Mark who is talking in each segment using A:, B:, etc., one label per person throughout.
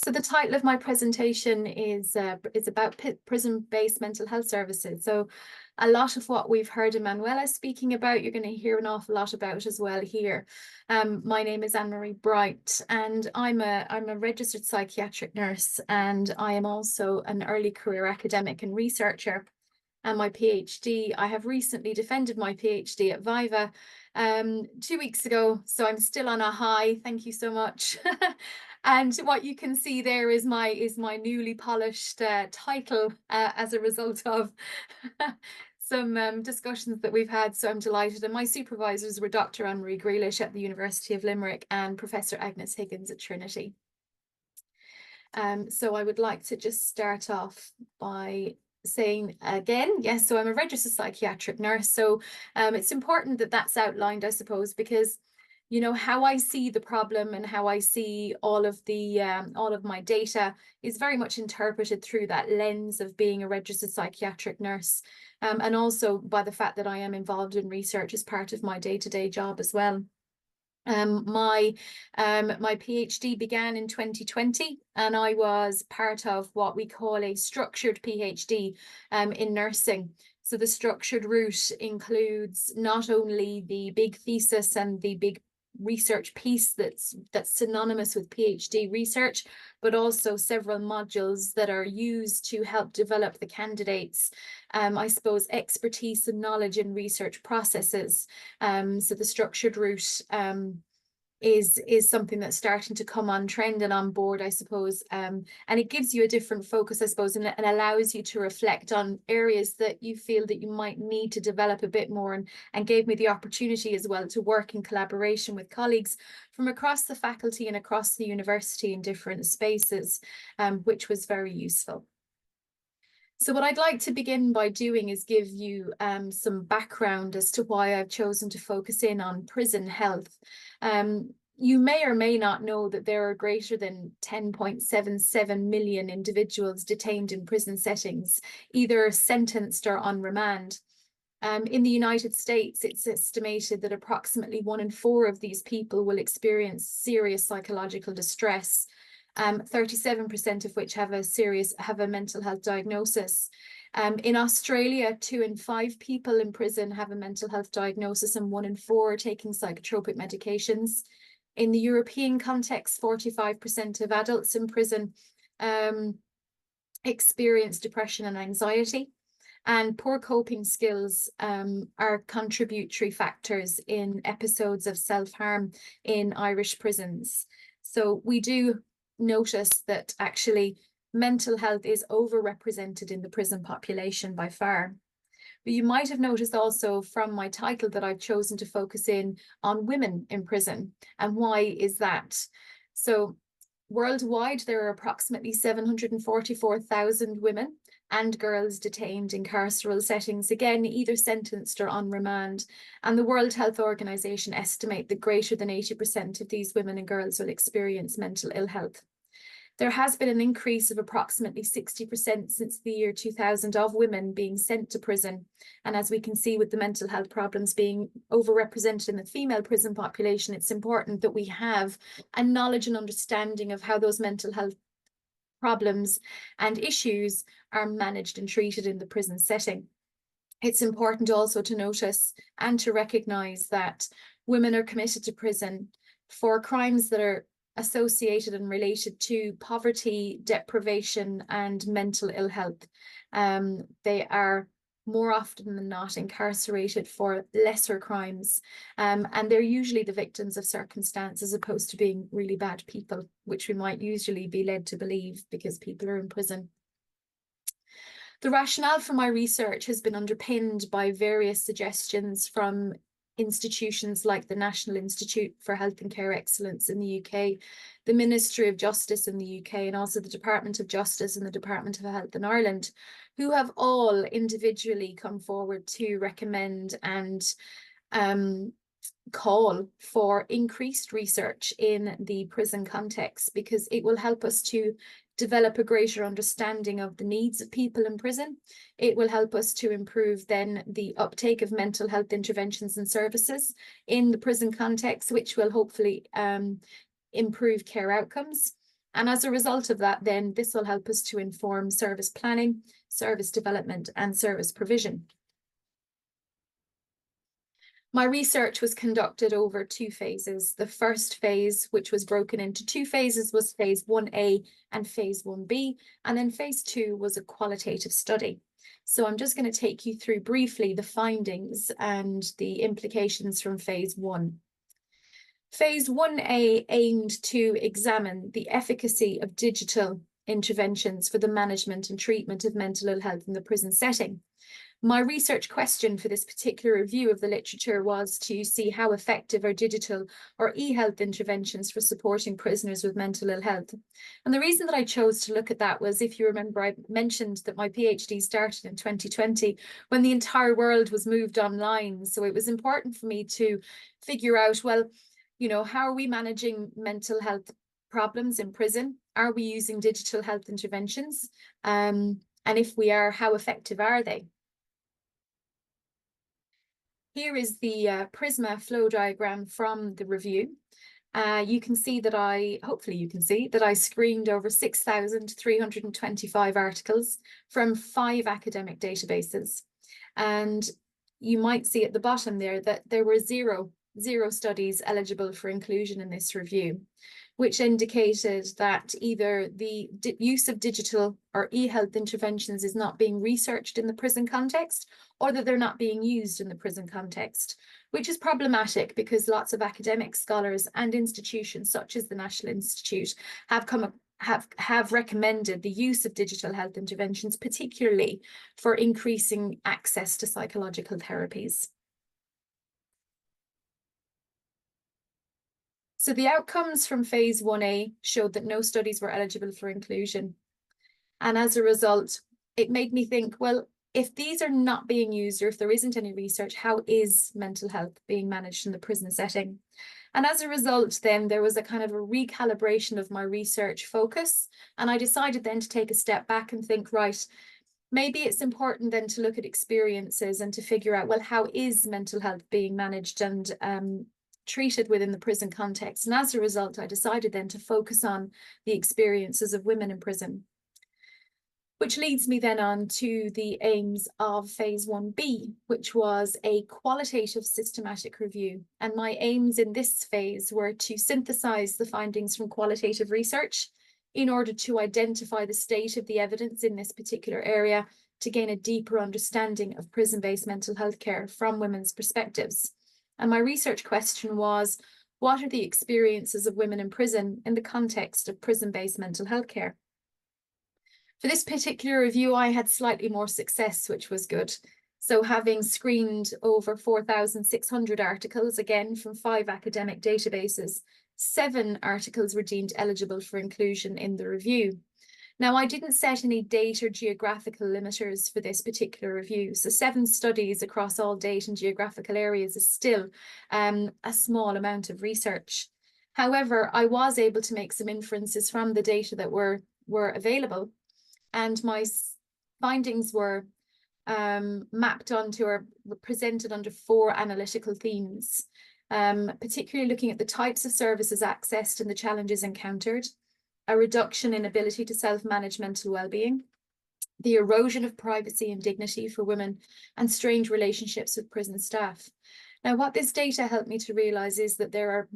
A: So the title of my presentation is about prison-based mental health services. So a lot of what we've heard Emanuela speaking about, you're going to hear an awful lot about as well here. My name is Anne-Marie Bright, and I'm a registered psychiatric nurse, and I am also an early career academic and researcher. And my PhD, I have recently defended my PhD at Viva 2 weeks ago, so I'm still on a high. Thank you so much. And what you can see there is my newly polished title as a result of some discussions that we've had. So I'm delighted. And my supervisors were Dr. Anne-Marie Grealish at the University of Limerick and Professor Agnes Higgins at Trinity. So I would like to just start off by saying again, yes, so I'm a registered psychiatric nurse. So it's important that that's outlined, I suppose, because you know how I see the problem and how I see all of my data is very much interpreted through that lens of being a registered psychiatric nurse, and also by the fact that I am involved in research as part of my day-to-day job as well. My PhD began in 2020, and I was part of what we call a structured PhD in nursing. So the structured route includes not only the big thesis and the big research piece that's synonymous with PhD research, but also several modules that are used to help develop the candidates, I suppose, expertise and knowledge in research processes. So the structured route is something that's starting to come on trend and on board, I suppose, and it gives you a different focus, I suppose, and allows you to reflect on areas that you feel that you might need to develop a bit more, and gave me the opportunity as well to work in collaboration with colleagues from across the faculty and across the university in different spaces, which was very useful. So what I'd like to begin by doing is give you some background as to why I've chosen to focus in on prison health. You may or may not know that there are greater than 10.77 million individuals detained in prison settings, either sentenced or on remand. In the United States, it's estimated that approximately 1 in 4 of these people will experience serious psychological distress, 37% of which have a mental health diagnosis. In Australia, 2 in 5 people in prison have a mental health diagnosis, and 1 in 4 are taking psychotropic medications. In the European context, 45% of adults in prison experience depression and anxiety, and poor coping skills are contributory factors in episodes of self-harm in Irish prisons. So we do notice that actually mental health is overrepresented in the prison population by far. But you might have noticed also from my title that I've chosen to focus in on women in prison. And why is that? So worldwide, there are approximately 744,000 women and girls detained in carceral settings, again, either sentenced or on remand. And the World Health Organization estimate that greater than 80% of these women and girls will experience mental ill health. There has been an increase of approximately 60% since the year 2000 of women being sent to prison. And as we can see with the mental health problems being overrepresented in the female prison population, it's important that we have a knowledge and understanding of how those mental health problems and issues are managed and treated in the prison setting. It's important also to notice and to recognise that women are committed to prison for crimes that are associated and related to poverty, deprivation, and mental ill health. They are more often than not incarcerated for lesser crimes, and they're usually the victims of circumstance as opposed to being really bad people, which we might usually be led to believe because people are in prison. The rationale for my research has been underpinned by various suggestions from institutions like the National Institute for Health and Care Excellence in the UK, the Ministry of Justice in the UK, and also the Department of Justice and the Department of Health in Ireland, who have all individually come forward to recommend and call for increased research in the prison context, because it will help us to develop a greater understanding of the needs of people in prison. It will help us to improve then the uptake of mental health interventions and services in the prison context, which will hopefully improve care outcomes. And as a result of that, then this will help us to inform service planning, service development, and service provision. My research was conducted over 2 phases. The first phase, which was broken into 2 phases, was phase 1A and phase 1B, and then phase 2 was a qualitative study. So I'm just going to take you through briefly the findings and the implications from phase 1. Phase 1A aimed to examine the efficacy of digital interventions for the management and treatment of mental ill health in the prison setting. My research question for this particular review of the literature was to see how effective are digital or e-health interventions for supporting prisoners with mental ill health. And the reason that I chose to look at that was, if you remember, I mentioned that my PhD started in 2020 when the entire world was moved online. So it was important for me to figure out, well, you know, how are we managing mental health problems in prison? Are we using digital health interventions? And if we are, how effective are they? Here is the Prisma flow diagram from the review. You can see that hopefully you can see that I screened over 6,325 articles from 5 academic databases. And you might see at the bottom there that there were zero studies eligible for inclusion in this review, which indicated that either the use of digital or e-health interventions is not being researched in the prison context, or that they're not being used in the prison context, which is problematic because lots of academic scholars and institutions such as the National Institute have recommended the use of digital health interventions, particularly for increasing access to psychological therapies. So the outcomes from phase 1A showed that no studies were eligible for inclusion. And as a result, it made me think, well, if these are not being used, or if there isn't any research, how is mental health being managed in the prison setting? And as a result, then there was a kind of a recalibration of my research focus. And I decided then to take a step back and think, right, maybe it's important then to look at experiences and to figure out, well, how is mental health being managed and treated within the prison context? And as a result, I decided then to focus on the experiences of women in prison, which leads me then on to the aims of phase 1B, which was a qualitative systematic review. And my aims in this phase were to synthesize the findings from qualitative research in order to identify the state of the evidence in this particular area to gain a deeper understanding of prison-based mental health care from women's perspectives. And my research question was, what are the experiences of women in prison in the context of prison-based mental health care? For this particular review, I had slightly more success, which was good. So having screened over 4,600 articles, again from 5 academic databases, 7 articles were deemed eligible for inclusion in the review. Now, I didn't set any date or geographical limiters for this particular review. So 7 studies across all date and geographical areas is still a small amount of research. However, I was able to make some inferences from the data that were available, and my findings were mapped onto or presented under 4 analytical themes, particularly looking at the types of services accessed and the challenges encountered, a reduction in ability to self-manage mental well-being, the erosion of privacy and dignity for women, and strained relationships with prison staff. Now, what this data helped me to realise is that there are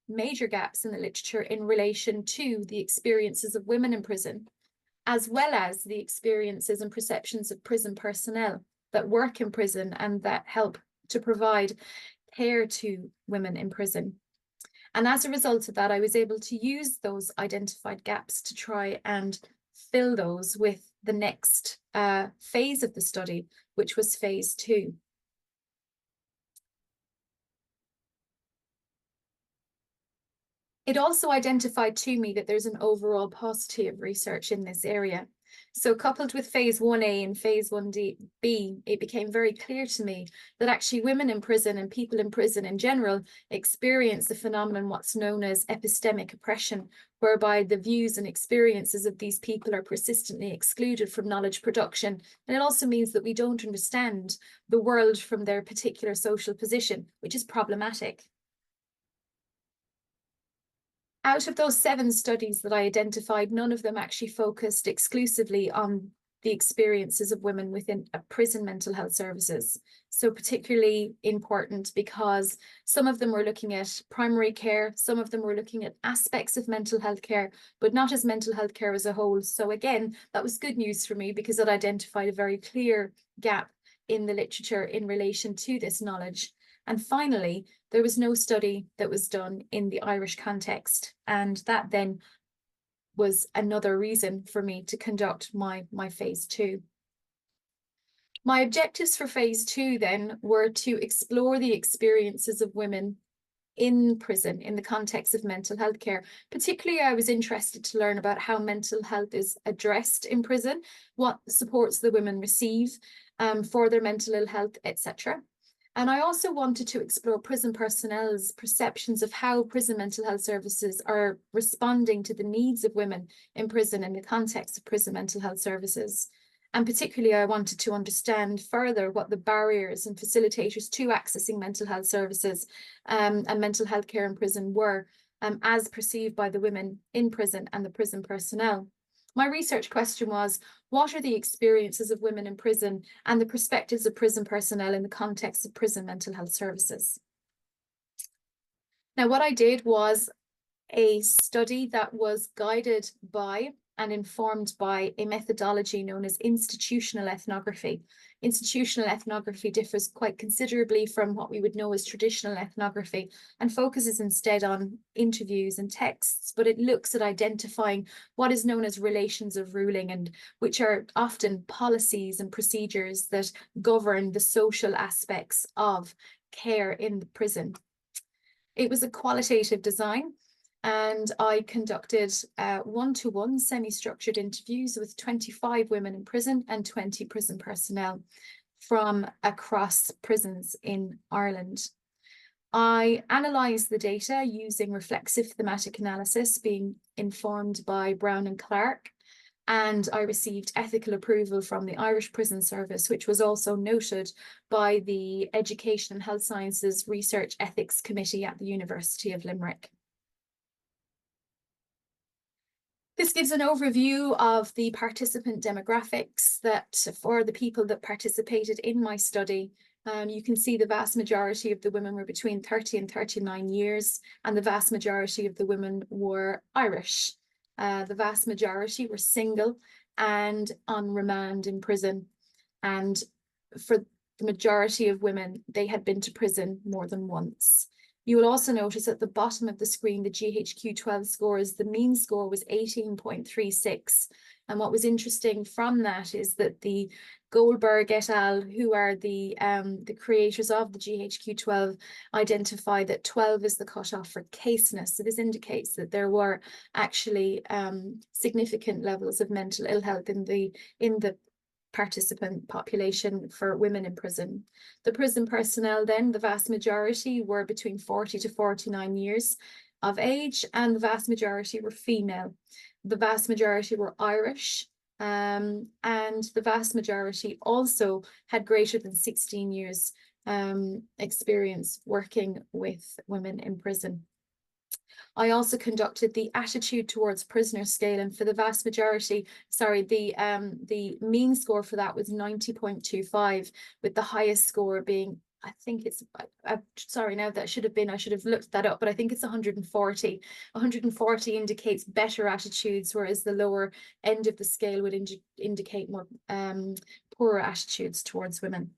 A: major gaps in the literature in relation to the experiences of women in prison, as well as the experiences and perceptions of prison personnel that work in prison and that help to provide care to women in prison. And as a result of that, I was able to use those identified gaps to try and fill those with the next phase of the study, which was phase 2. It also identified to me that there's an overall paucity of research in this area. So coupled with phase 1A and phase 1B, it became very clear to me that actually women in prison and people in prison in general experience the phenomenon what's known as epistemic oppression, whereby the views and experiences of these people are persistently excluded from knowledge production. And it also means that we don't understand the world from their particular social position, which is problematic. Out of those 7 studies that I identified, none of them actually focused exclusively on the experiences of women within a prison mental health services. So particularly important because some of them were looking at primary care, some of them were looking at aspects of mental health care, but not as mental health care as a whole. So again, that was good news for me because it identified a very clear gap in the literature in relation to this knowledge. And finally, there was no study that was done in the Irish context. And that then was another reason for me to conduct my phase 2. My objectives for phase 2 then were to explore the experiences of women in prison in the context of mental health care. Particularly, I was interested to learn about how mental health is addressed in prison, what supports the women receive for their mental ill health, etc. And I also wanted to explore prison personnel's perceptions of how prison mental health services are responding to the needs of women in prison in the context of prison mental health services. And particularly, I wanted to understand further what the barriers and facilitators to accessing mental health services and mental health care in prison were, as perceived by the women in prison and the prison personnel. My research question was, what are the experiences of women in prison and the perspectives of prison personnel in the context of prison mental health services? Now, what I did was a study that was guided by and informed by a methodology known as institutional ethnography. Institutional ethnography differs quite considerably from what we would know as traditional ethnography and focuses instead on interviews and texts, but it looks at identifying what is known as relations of ruling, and which are often policies and procedures that govern the social aspects of care in the prison. It was a qualitative design, and I conducted one-to-one semi-structured interviews with 25 women in prison and 20 prison personnel from across prisons in Ireland. I analysed the data using reflexive thematic analysis, being informed by Brown and Clark, and I received ethical approval from the Irish Prison Service, which was also noted by the Education and Health Sciences Research Ethics Committee at the University of Limerick. This gives an overview of the participant demographics that for the people that participated in my study. You can see the vast majority of the women were between 30 and 39 years, and the vast majority of the women were Irish. The vast majority were single and on remand in prison. And for the majority of women, they had been to prison more than once. You will also notice at the bottom of the screen, the GHQ-12 scores, the mean score was 18.36. And what was interesting from that is that the Goldberg et al., who are the creators of the GHQ-12, identify that 12 is the cutoff for caseness. So this indicates that there were actually significant levels of mental ill health in the participant population for women in prison. The prison personnel then, the vast majority were between 40 to 49 years of age, and the vast majority were female. The vast majority were Irish, and the vast majority also had greater than 16 years experience working with women in prison. I also conducted the attitude towards prisoner scale, and for the vast majority, the mean score for that was 90.25, with the highest score being, I think it's, sorry, now that should have been, I should have looked that up, but I think it's 140. 140 indicates better attitudes, whereas the lower end of the scale would indicate more poorer attitudes towards women.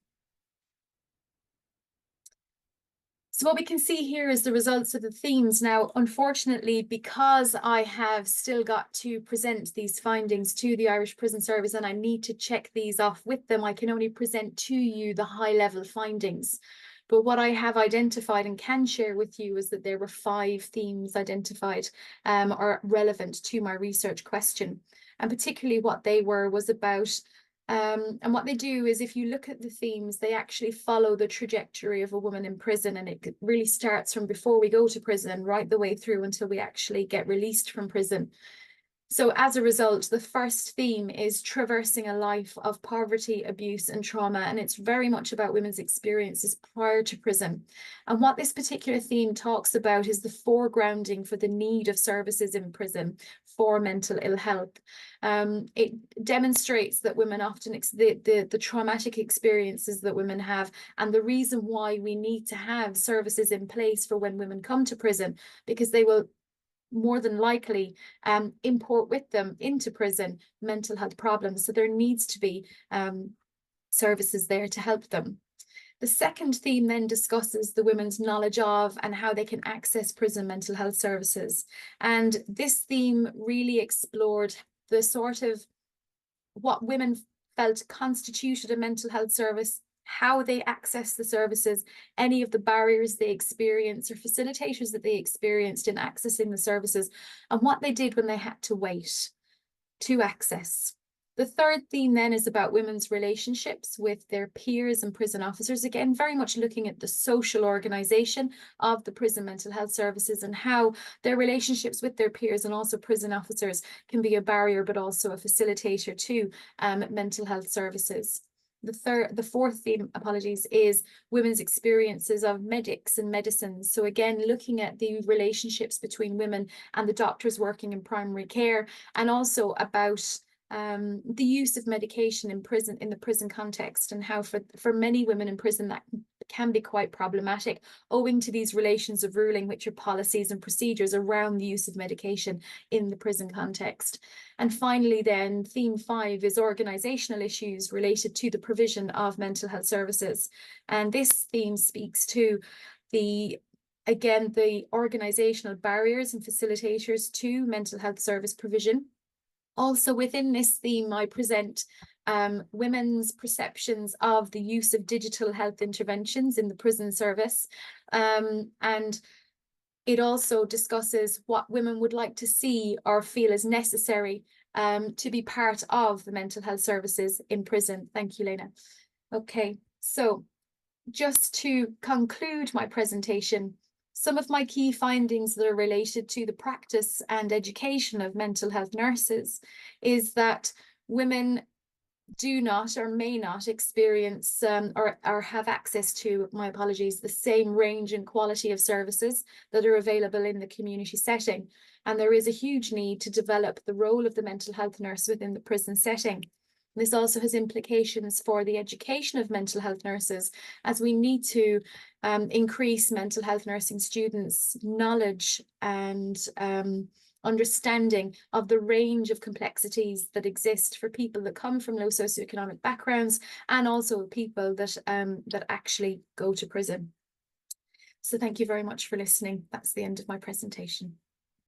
A: So what we can see here is the results of the themes. Now, unfortunately, because I have still got to present these findings to the Irish Prison Service and I need to check these off with them, I can only present to you the high-level findings. But what I have identified and can share with you is that there were 5 themes identified or relevant to my research question. And particularly what they were was about and what they do is, if you look at the themes, they actually follow the trajectory of a woman in prison, and it really starts from before we go to prison right the way through until we actually get released from prison. So as a result, the first theme is traversing a life of poverty, abuse, and trauma. And it's very much about women's experiences prior to prison. And what this particular theme talks about is the foregrounding for the need of services in prison for mental ill health. It demonstrates that women often, the traumatic experiences that women have, and the reason why we need to have services in place for when women come to prison, because they will more than likely import with them into prison mental health problems. So there needs to be services there to help them. The second theme then discusses the women's knowledge of and how they can access prison mental health services. And this theme really explored the sort of what women felt constituted a mental health service, how they access the services, any of the barriers they experience or facilitators that they experienced in accessing the services, and what they did when they had to wait to access. The third theme then is about women's relationships with their peers and prison officers, again, very much looking at the social organisation of the prison mental health services and how their relationships with their peers and also prison officers can be a barrier, but also a facilitator to mental health services. The fourth theme, apologies, is women's experiences of medics and medicines. So again, looking at the relationships between women and the doctors working in primary care, and also about the use of medication in prison, in the prison context, and how for many women in prison that can be quite problematic owing to these relations of ruling, which are policies and procedures around the use of medication in the prison context. And finally then, theme 5 is organisational issues related to the provision of mental health services. And this theme speaks to the organisational barriers and facilitators to mental health service provision. Also within this theme, I present women's perceptions of the use of digital health interventions in the prison service. And it also discusses what women would like to see or feel is necessary to be part of the mental health services in prison. Thank you, Lena. Okay, so just to conclude my presentation, some of my key findings that are related to the practice and education of mental health nurses is that women do not or may not experience or have access to, my apologies, the same range and quality of services that are available in the community setting. And there is a huge need to develop the role of the mental health nurse within the prison setting. This also has implications for the education of mental health nurses, as we need to increase mental health nursing students' knowledge and understanding of the range of complexities that exist for people that come from low socioeconomic backgrounds, and also people that that actually go to prison. So thank you very much for listening. That's the end of my presentation.